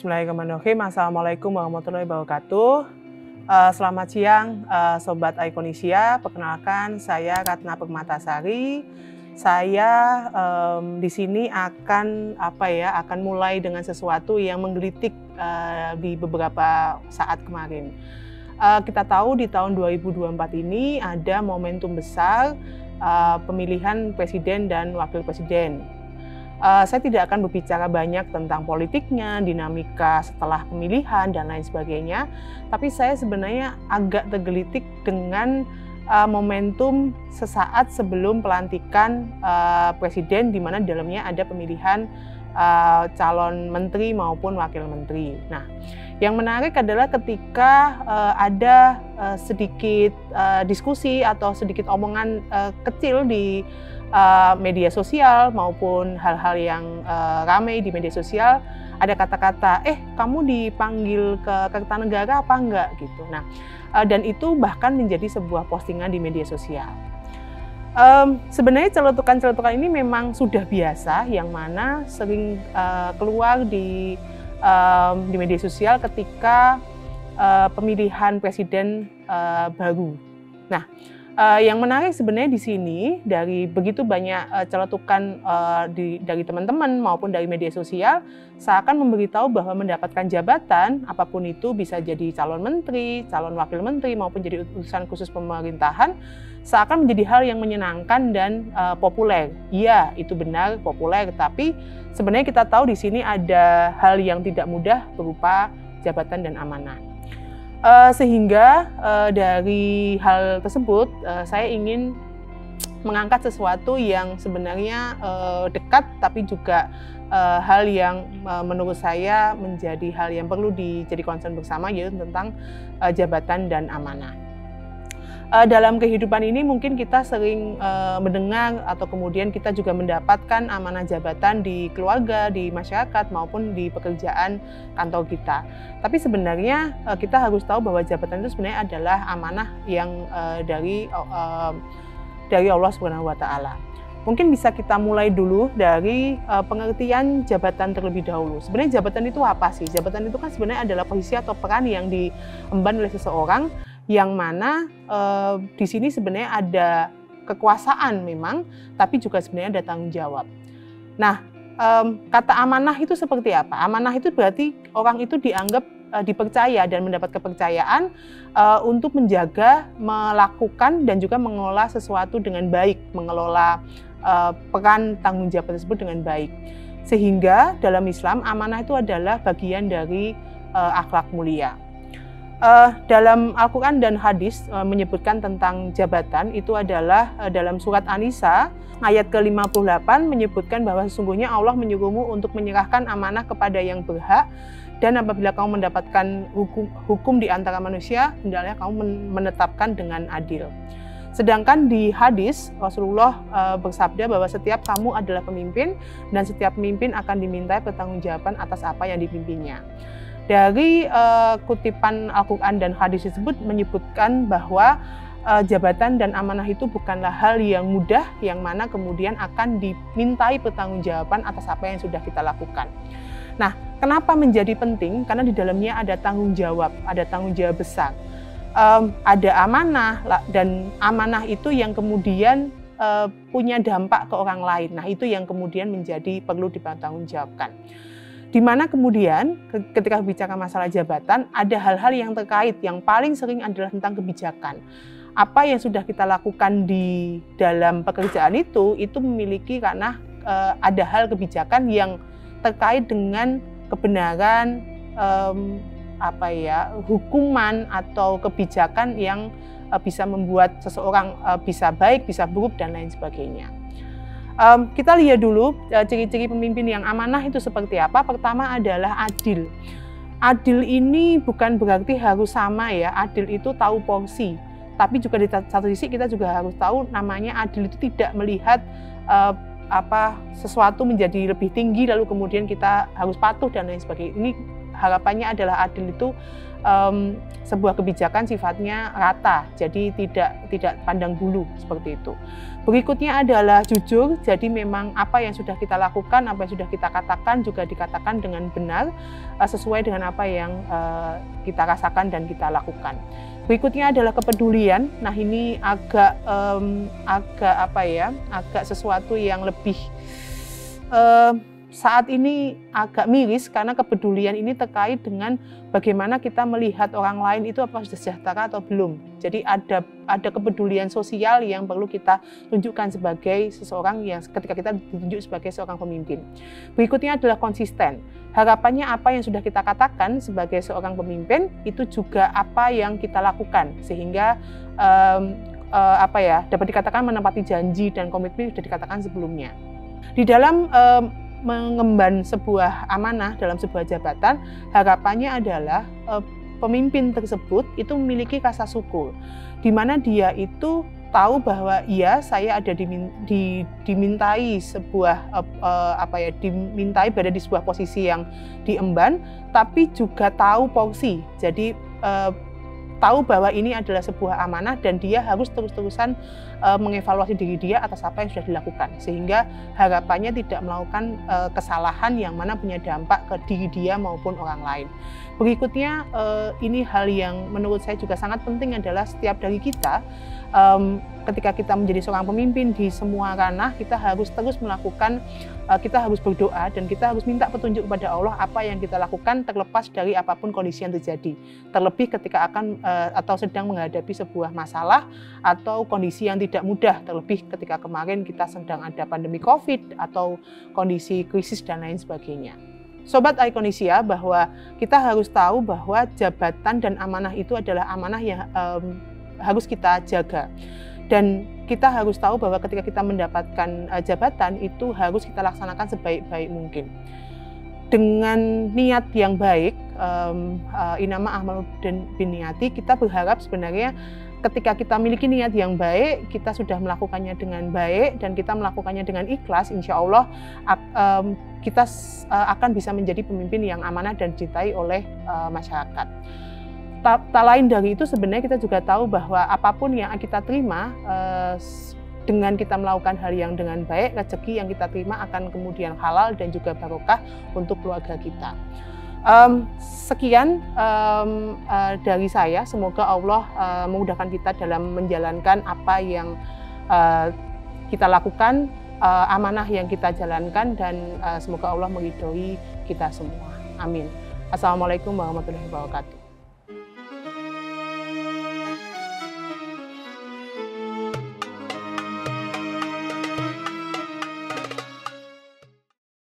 Bismillahirrahmanirrahim. Assalamualaikum warahmatullahi wabarakatuh. Selamat siang, Sobat Iconisia. Perkenalkan, saya Ratna Permatasari. Saya di sini akan mulai dengan sesuatu yang menggelitik di beberapa saat kemarin. Kita tahu di tahun 2024 ini ada momentum besar pemilihan presiden dan wakil presiden. Saya tidak akan berbicara banyak tentang politiknya, dinamika setelah pemilihan, dan lain sebagainya. Tapi saya sebenarnya agak tergelitik dengan momentum sesaat sebelum pelantikan presiden, di mana di dalamnya ada pemilihan calon menteri maupun wakil menteri. Nah, yang menarik adalah ketika ada sedikit diskusi atau sedikit omongan kecil di media sosial maupun hal-hal yang ramai di media sosial, ada kata-kata, kamu dipanggil ke Kertanegara apa enggak gitu. Nah, dan itu bahkan menjadi sebuah postingan di media sosial. Sebenarnya celetukan-celetukan ini memang sudah biasa, yang mana sering keluar di media sosial ketika pemilihan presiden baru. Nah, yang menarik sebenarnya di sini, dari begitu banyak celetukan dari teman-teman maupun dari media sosial, seakan memberitahu bahwa mendapatkan jabatan, apapun itu, bisa jadi calon menteri, calon wakil menteri, maupun jadi utusan khusus pemerintahan, seakan menjadi hal yang menyenangkan dan populer. Iya, itu benar populer, tapi sebenarnya kita tahu di sini ada hal yang tidak mudah berupa jabatan dan amanah. Sehingga dari hal tersebut saya ingin mengangkat sesuatu yang sebenarnya dekat, tapi juga hal yang menurut saya menjadi hal yang perlu jadi concern bersama, yaitu tentang jabatan dan amanah. Dalam kehidupan ini mungkin kita sering mendengar atau kemudian kita juga mendapatkan amanah jabatan di keluarga, di masyarakat, maupun di pekerjaan kantor kita. Tapi sebenarnya kita harus tahu bahwa jabatan itu sebenarnya adalah amanah yang dari Allah Subhanahu wa Ta'ala. Mungkin bisa kita mulai dulu dari pengertian jabatan terlebih dahulu. Sebenarnya jabatan itu apa sih? Jabatan itu kan sebenarnya adalah posisi atau peran yang diemban oleh seseorang, yang mana di sini sebenarnya ada kekuasaan memang, tapi juga sebenarnya ada tanggung jawab. Nah, kata amanah itu seperti apa? Amanah itu berarti orang itu dianggap dipercaya dan mendapat kepercayaan untuk menjaga, melakukan, dan juga mengelola sesuatu dengan baik, mengelola peran tanggung jawab tersebut dengan baik. Sehingga dalam Islam, amanah itu adalah bagian dari akhlak mulia. Dalam Al-Quran dan hadis menyebutkan tentang jabatan itu adalah dalam surat An-Nisa ayat ke-58 menyebutkan bahwa sesungguhnya Allah menyuruhmu untuk menyerahkan amanah kepada yang berhak, dan apabila kamu mendapatkan hukum di antara manusia, hendaklah kamu menetapkan dengan adil. Sedangkan di hadis Rasulullah bersabda bahwa setiap kamu adalah pemimpin, dan setiap pemimpin akan dimintai pertanggungjawaban atas apa yang dipimpinnya. Dari kutipan Al-Quran dan hadis tersebut menyebutkan bahwa jabatan dan amanah itu bukanlah hal yang mudah, yang mana kemudian akan dimintai pertanggungjawaban atas apa yang sudah kita lakukan. Nah, kenapa menjadi penting? Karena di dalamnya ada tanggung jawab besar. Ada amanah, dan amanah itu yang kemudian punya dampak ke orang lain. Nah, itu yang kemudian menjadi perlu dipertanggungjawabkan. Di mana kemudian ketika bicara masalah jabatan, ada hal-hal yang terkait, yang paling sering adalah tentang kebijakan. Apa yang sudah kita lakukan di dalam pekerjaan itu memiliki karena ada hal kebijakan yang terkait dengan kebenaran, hukuman atau kebijakan yang bisa membuat seseorang bisa baik, bisa buruk, dan lain sebagainya. Kita lihat dulu ciri-ciri pemimpin yang amanah itu seperti apa. Pertama adalah adil. Adil ini bukan berarti harus sama ya, adil itu tahu porsi. Tapi juga di satu sisi kita juga harus tahu namanya adil itu tidak melihat sesuatu menjadi lebih tinggi lalu kemudian kita harus patuh dan lain sebagainya. Ini harapannya adalah adil itu sebuah kebijakan sifatnya rata, jadi tidak pandang bulu seperti itu. Berikutnya adalah jujur, jadi memang apa yang sudah kita lakukan, apa yang sudah kita katakan juga dikatakan dengan benar, sesuai dengan apa yang kita rasakan dan kita lakukan. Berikutnya adalah kepedulian. Nah, ini agak sesuatu yang lebih saat ini agak miris, karena kepedulian ini terkait dengan bagaimana kita melihat orang lain itu apakah sudah sejahtera atau belum. Jadi ada kepedulian sosial yang perlu kita tunjukkan sebagai seseorang yang ketika kita ditunjuk sebagai seorang pemimpin. Berikutnya adalah konsisten. Harapannya apa yang sudah kita katakan sebagai seorang pemimpin itu juga apa yang kita lakukan, sehingga dapat dikatakan menepati janji dan komitmen yang sudah dikatakan sebelumnya. Di dalam mengemban sebuah amanah dalam sebuah jabatan, harapannya adalah pemimpin tersebut itu memiliki rasa syukur, di mana dia itu tahu bahwa iya, saya ada dimintai dimintai berada di sebuah posisi yang diemban, tapi juga tahu porsi. Jadi tahu bahwa ini adalah sebuah amanah dan dia harus terus-terusan mengevaluasi diri dia atas apa yang sudah dilakukan, sehingga harapannya tidak melakukan kesalahan yang mana punya dampak ke diri dia maupun orang lain. Berikutnya, ini hal yang menurut saya juga sangat penting adalah setiap dari kita, ketika kita menjadi seorang pemimpin di semua ranah, kita harus terus melakukan, kita harus berdoa dan kita harus minta petunjuk kepada Allah apa yang kita lakukan terlepas dari apapun kondisi yang terjadi. Terlebih ketika akan atau sedang menghadapi sebuah masalah atau kondisi yang tidak mudah, terlebih ketika kemarin kita sedang ada pandemi COVID atau kondisi krisis dan lain sebagainya. Sobat Iconisia, bahwa kita harus tahu bahwa jabatan dan amanah itu adalah amanah yang harus kita jaga. Dan kita harus tahu bahwa ketika kita mendapatkan jabatan itu harus kita laksanakan sebaik-baik mungkin. Dengan niat yang baik, Inama A'malu Binniyati, kita berharap sebenarnya ketika kita memiliki niat yang baik, kita sudah melakukannya dengan baik dan kita melakukannya dengan ikhlas, insya Allah kita akan bisa menjadi pemimpin yang amanah dan dicintai oleh masyarakat. Tak lain dari itu, sebenarnya kita juga tahu bahwa apapun yang kita terima, dengan kita melakukan hal yang dengan baik, rezeki yang kita terima akan kemudian halal dan juga barokah untuk keluarga kita. Sekian dari saya, semoga Allah memudahkan kita dalam menjalankan apa yang kita lakukan, amanah yang kita jalankan, dan semoga Allah meridhoi kita semua. Amin. Assalamualaikum warahmatullahi wabarakatuh.